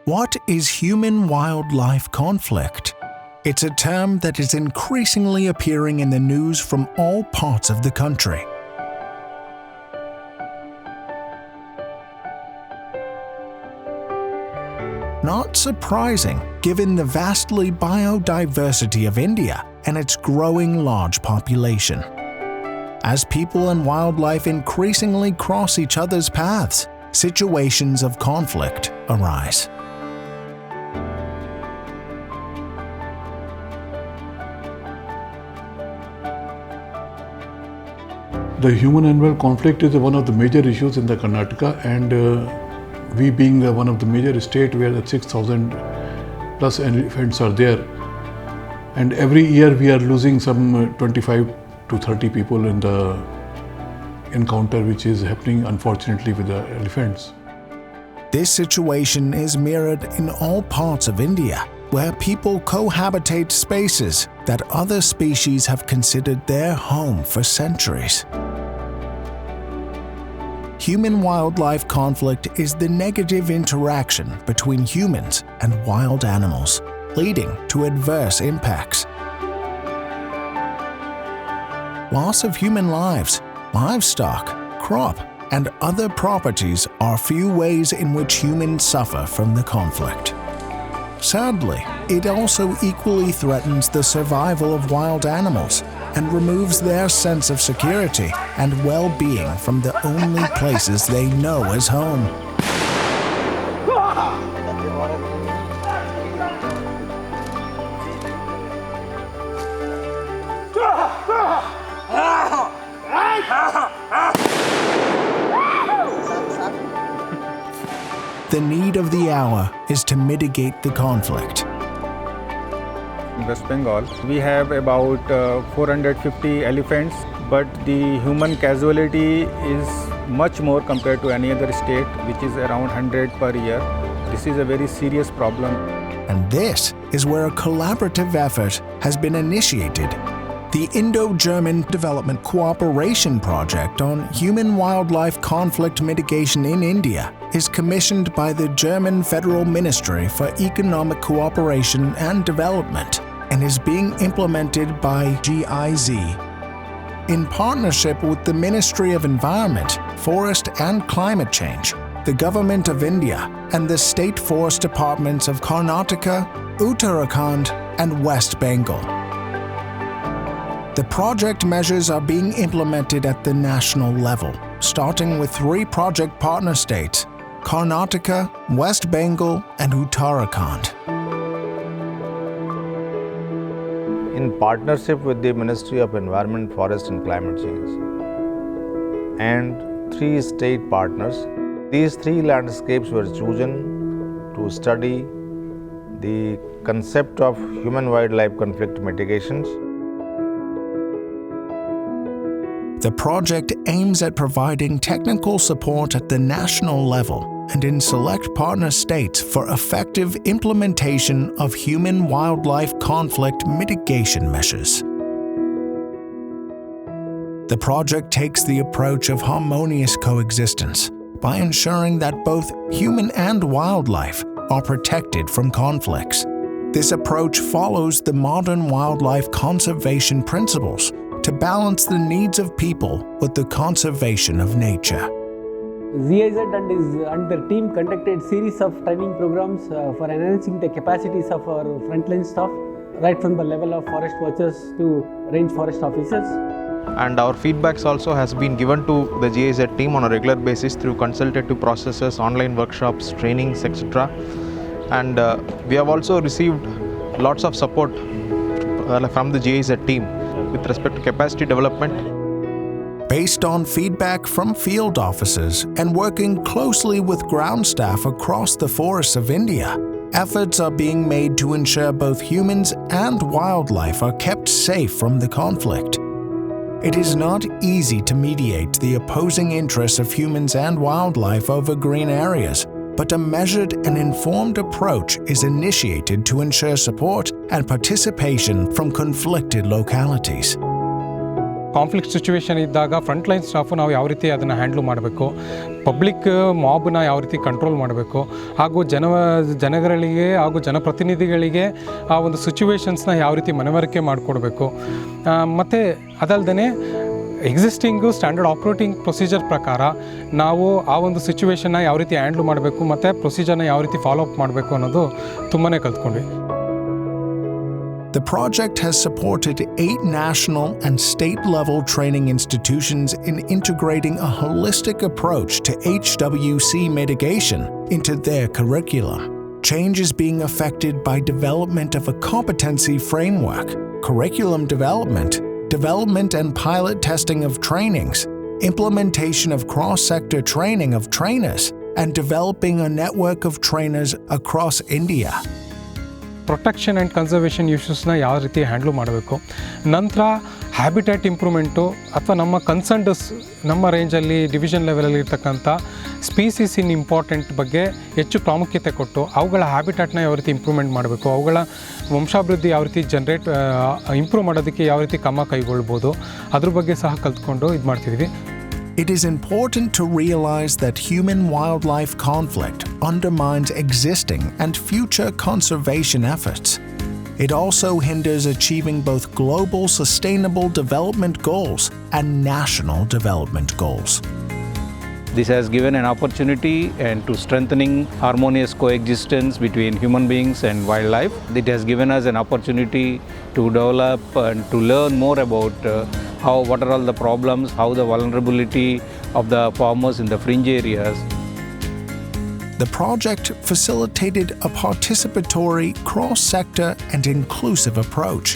What is human-wildlife conflict? It's a term that is increasingly appearing in the news from all parts of the country. Not surprising, given the vastly biodiversity of India and its growing large population. As people and wildlife increasingly cross each other's paths, situations of conflict arise. The human-animal conflict is one of the major issues in the Karnataka, and we being one of the major state where the 6,000 plus elephants are there, and every year we are losing some 25 to 30 people in the encounter which is happening unfortunately with the elephants. This situation is mirrored in all parts of India, where people cohabitate spaces that other species have considered their home for centuries. Human-wildlife conflict is the negative interaction between humans and wild animals, leading to adverse impacts. Loss of human lives, livestock, crop, and other properties are few ways in which humans suffer from the conflict. Sadly, it also equally threatens the survival of wild animals and removes their sense of security and well-being from the only places they know as home. The need of the hour is to mitigate the conflict. In West Bengal, we have about 450 elephants, but the human casualty is much more compared to any other state, which is around 100 per year. This is a very serious problem. And this is where a collaborative effort has been initiated. The Indo-German Development Cooperation Project on Human-Wildlife Conflict Mitigation in India is commissioned by the German Federal Ministry for Economic Cooperation and Development and is being implemented by GIZ. In partnership with the Ministry of Environment, Forest and Climate Change, the Government of India, and the State Forest Departments of Karnataka, Uttarakhand, and West Bengal. The project measures are being implemented at the national level, starting with 3 project partner states: Karnataka, West Bengal, and Uttarakhand. In partnership with the Ministry of Environment, Forest and Climate Change and 3 state partners, these 3 landscapes were chosen to study the concept of human-wildlife conflict mitigations. The project aims at providing technical support at the national level and in select partner states for effective implementation of human-wildlife conflict mitigation measures. The project takes the approach of harmonious coexistence by ensuring that both human and wildlife are protected from conflicts. This approach follows the modern wildlife conservation principles to balance the needs of people with the conservation of nature. GIZ and their team conducted series of training programs for enhancing the capacities of our frontline staff, right from the level of forest watchers to range forest officers. And our feedbacks also has been given to the GIZ team on a regular basis through consultative processes, online workshops, trainings, etc. And we have also received lots of support from the GIZ team with respect to capacity development. Based on feedback from field officers and working closely with ground staff across the forests of India, efforts are being made to ensure both humans and wildlife are kept safe from the conflict. It is not easy to mediate the opposing interests of humans and wildlife over green areas, but a measured and informed approach is initiated to ensure support and participation from conflicted localities. Conflict situation ಇದ್ದಾಗ front line staff ನಾವು ಯಾವ ರೀತಿ ಅದನ್ನು handle ಮಾಡಬೇಕು, public ಮಾಬ್ನ ಯಾವ ರೀತಿ control ಮಾಡಬೇಕು, ಹಾಗೂ ಜನಗಳಿಗೆ ಹಾಗೂ ಜನಪ್ರತಿನಿಧಿಗಳಿಗೆ ಆ ಒಂದು ಸಿಚುವೇಶನ್ಸ್ನ ಯಾವ ರೀತಿ ಮನವರಿಕೆ ಮಾಡಿಕೊಡ್ಬೇಕು. ಮತ್ತು ಅದಲ್ಲದೆ ಎಕ್ಸಿಸ್ಟಿಂಗು ಸ್ಟ್ಯಾಂಡರ್ಡ್ ಆಪ್ರೇಟಿಂಗ್ ಪ್ರೊಸೀಜರ್ ಪ್ರಕಾರ ನಾವು ಆ ಒಂದು ಸಿಚುವೇಷನ್ನ ಯಾವ ರೀತಿ ಹ್ಯಾಂಡ್ಲ್ ಮಾಡಬೇಕು ಮತ್ತು ಪ್ರೊಸೀಜರ್ನ ಯಾವ ರೀತಿ ಫಾಲೋ ಅಪ್ ಮಾಡಬೇಕು ಅನ್ನೋದು ತುಂಬಾ ಕಲ್ತ್ಕೊಂಡ್ವಿ. The project has supported 8 national and state-level training institutions in integrating a holistic approach to HWC mitigation into their curriculum. Change is being affected by development of a competency framework, curriculum development and pilot testing of trainings, implementation of cross-sector training of trainers, and developing a network of trainers across India. Protection and conservation ಇಶ್ಯೂಸ್ನ ಯಾವ ರೀತಿ handle ಮಾಡಬೇಕು, ನಂತರ habitat improvement ಅಥವಾ ನಮ್ಮ concerns ನಮ್ಮ ರೇಂಜಲ್ಲಿ division ಲೆವೆಲಲ್ಲಿ ಇರ್ತಕ್ಕಂಥ ಸ್ಪೀಸೀಸ್ ಇನ್ ಇಂಪಾರ್ಟೆಂಟ್ ಬಗ್ಗೆ ಹೆಚ್ಚು ಪ್ರಾಮುಖ್ಯತೆ ಕೊಟ್ಟು ಅವುಗಳ ಹ್ಯಾಬಿಟ್ಯಾಟ್ನ ಯಾವ ರೀತಿ ಇಂಪ್ರೂವ್ಮೆಂಟ್ ಮಾಡಬೇಕು, ಅವುಗಳ ವಂಶಾಭಿವೃದ್ಧಿ ಯಾವ ರೀತಿ ಇಂಪ್ರೂವ್ ಮಾಡೋದಕ್ಕೆ ಯಾವ ರೀತಿ ಕ್ರಮ ಕೈಗೊಳ್ಬೋದು ಅದ್ರ ಬಗ್ಗೆ ಸಹ ಕಲ್ತ್ಕೊಂಡು ಇದು ಮಾಡ್ತಿದ್ವಿ. It is important to realize that human-wildlife conflict undermines existing and future conservation efforts. It also hinders achieving both global sustainable development goals and national development goals. This has given an opportunity and to strengthening harmonious coexistence between human beings and wildlife. It has given us an opportunity to develop and to learn more about what are all the problems, how the vulnerability of the farmers in the fringe areas. The project facilitated a participatory, cross-sector and inclusive approach.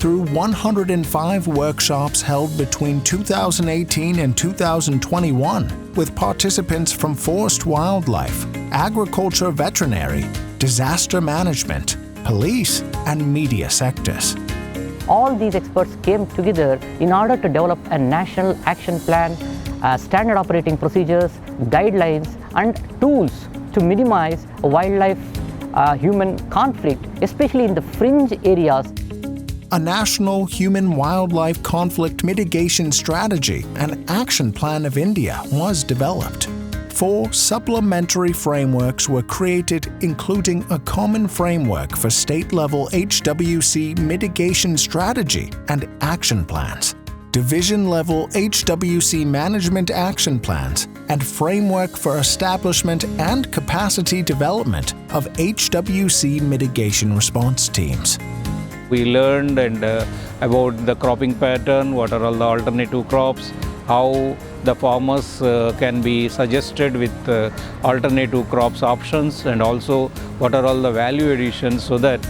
Through 105 workshops held between 2018 and 2021, with participants from forest wildlife, agriculture veterinary, disaster management, police, and media sectors. All these experts came together in order to develop a national action plan, standard operating procedures, guidelines, and tools to minimize wildlife-human conflict, especially in the fringe areas. A national human-wildlife conflict mitigation strategy and action plan of India was developed. 4 supplementary frameworks were created, including a common framework for state-level HWC mitigation strategy and action plans, division-level HWC management action plans, and framework for establishment and capacity development of HWC mitigation response teams. We learned about the cropping pattern, what are all the alternative crops, how the farmers can be suggested with alternative crops options, and also what are all the value additions so that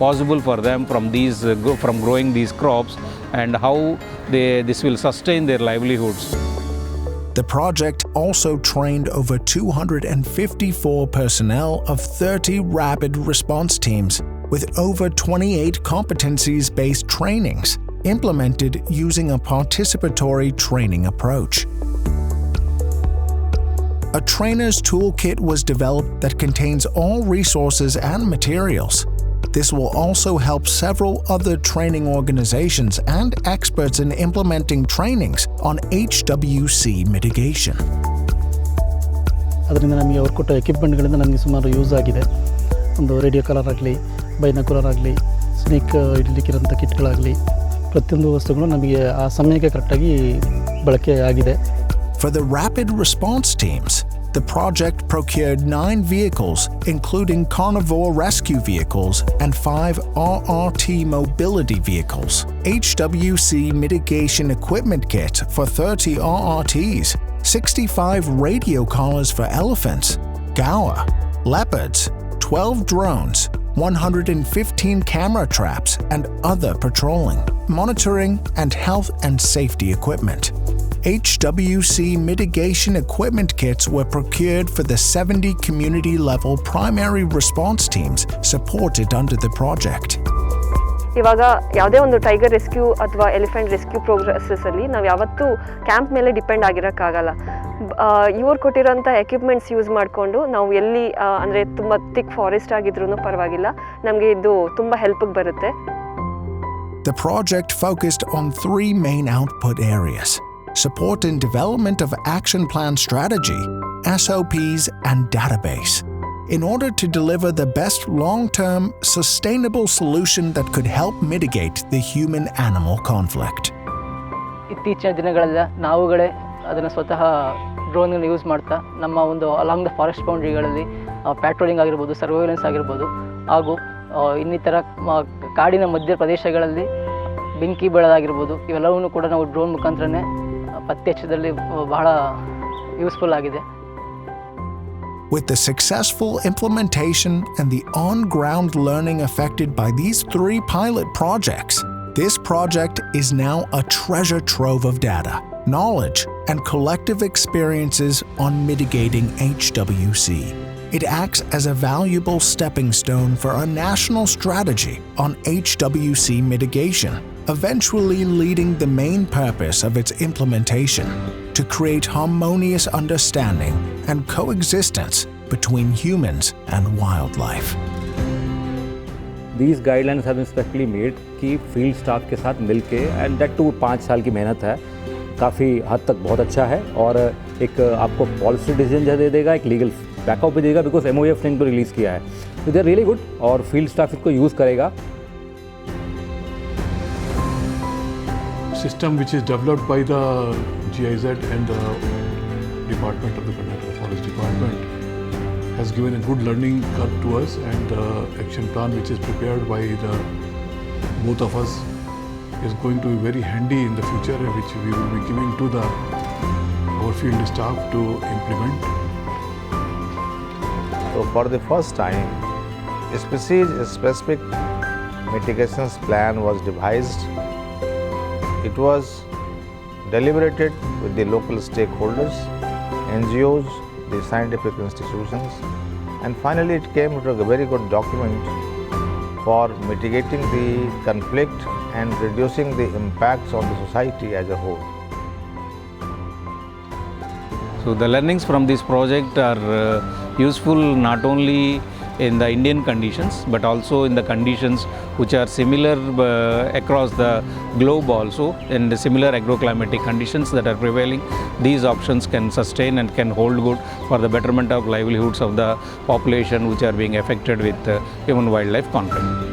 possible for them from growing these crops, and how this will sustain their livelihoods. The project also trained over 254 personnel of 30 rapid response teams with over 28 competencies-based trainings implemented using a participatory training approach. A trainer's toolkit was developed that contains all resources and materials. This will also help several other training organizations and experts in implementing trainings on HWC mitigation. ಅದರಿಂದ ನಮಗೆ ಅವ್ರು ಕೊಟ್ಟ ಎಕ್ವಿಪ್ಮೆಂಟ್ಗಳಿಂದ ನಮಗೆ ಸುಮಾರು use ಆಗಿದೆ. ಒಂದು radio collar ಆಗಲಿ, ಬೈನಾಕುಲರ್ ಆಗಲಿ, ಸ್ನೇಕ್ ಹಿಡಲಿಕ್ಕಿರೋಂಥ ಕಿಟ್ಗಳಾಗಲಿ, ಪ್ರತಿಯೊಂದು ವಸ್ತುಗಳು ನಮಗೆ ಆ ಸಮಯಕ್ಕೆ ಕರೆಕ್ಟಾಗಿ ಬಳಕೆ ಆಗಿದೆ. For the rapid response teams, the project procured 9 vehicles, including carnivore rescue vehicles and 5 RRT mobility vehicles, HWC mitigation equipment kit for 30 RRTs, 65 radio collars for elephants, gaur, leopards, 12 drones, 115 camera traps and other patrolling, monitoring and health and safety equipment. HWC mitigation equipment kits were procured for the 70 community-level primary response teams supported under the project. ಇವಾಗ ಯಾವುದೇ ಒಂದು tiger rescue ಅಥವಾ elephant rescue ಪ್ರೋಗ್ರೆಸಸ್ಸಲ್ಲಿ ನಾವು ಯಾವತ್ತೂ camp ಮೇಲೆ depend ಆಗಿರೋಕ್ಕಾಗಲ್ಲ. ಇವ್ರು ಕೊಟ್ಟಿರೋಂಥ equipments use ಮಾಡಿಕೊಂಡು ನಾವು ಎಲ್ಲಿ ಅಂದರೆ ತುಂಬ ಥಿಕ್ ಫಾರೆಸ್ಟ್ ಆಗಿದ್ರೂ ಪರವಾಗಿಲ್ಲ, ನಮಗೆ ಇದು ತುಂಬ ಹೆಲ್ಪಿಗೆ ಬರುತ್ತೆ. The project focused on 3 main output areas: support in development of action plan strategy, SOPs, and database, in order to deliver the best long-term, sustainable solution that could help mitigate the human-animal conflict. ಇತ್ತೀಚಿನ ದಿನಗಳಲ್ಲಿ ನಾವುಗಳೇ ಅದನ್ನು ಸ್ವತಃ ಡ್ರೋನ್ಗಳನ್ನು use ಮಾಡ್ತಾ ನಮ್ಮ ಒಂದು along the forest ಬೌಂಡ್ರಿಗಳಲ್ಲಿ patrolling ಆಗಿರ್ಬೋದು, surveillance ಆಗಿರ್ಬೋದು, ಹಾಗೂ ಇನ್ನಿತರ ಕಾಡಿನ ಮಧ್ಯ ಪ್ರದೇಶಗಳಲ್ಲಿ ಬೆಂಕಿ ಬೀಳೋದಾಗಿರ್ಬೋದು, ಇವೆಲ್ಲವನ್ನೂ ಕೂಡ ನಾವು ಡ್ರೋನ್ ಮುಖಾಂತರನೇ ಪತ್ತೆ ಹಚ್ಚೋದ್ರಲ್ಲಿ ಬಹಳ ಯೂಸ್ಫುಲ್ ಆಗಿದೆ. With the successful implementation and the on-ground learning affected by these 3 pilot projects, this project is now a treasure trove of data, knowledge, and collective experiences on mitigating HWC. It acts as a valuable stepping stone for a national strategy on HWC mitigation, eventually leading the main purpose of its implementation to create harmonious understanding and coexistence between humans and wildlife. These guidelines have been specially made कि field staff के साथ मिलके, and that to 5 साल की मेहनत है, काफ़ी हद तक बहुत अच्छा है, और एक आपको पॉलिसी डिसीजन दे देगा, एक लीगल बैकअप भी देगा, बिकॉज MOF ने इनको रिलीज़ किया है. तो दे आर रियली गुड, और फील्ड स्टाफ इसको यूज़ करेगा. System which is developed by the GIZ and the Department of the Karnataka Forest Department has given a good learning curve to us, and the action plan which is prepared by the both of us is going to be very handy in the future, which we will be giving to our field staff to implement. So for the first time, a specific mitigation plan was devised. It was deliberated with the local stakeholders, NGOs, the scientific institutions, and finally it came to a very good document for mitigating the conflict and reducing the impacts on the society as a whole. So the learnings from this project are useful not only in the Indian conditions, but also in the conditions which are similar across the globe also, and the similar agroclimatic conditions that are prevailing. These options can sustain and can hold good for the betterment of livelihoods of the population which are being affected with human-wildlife conflict.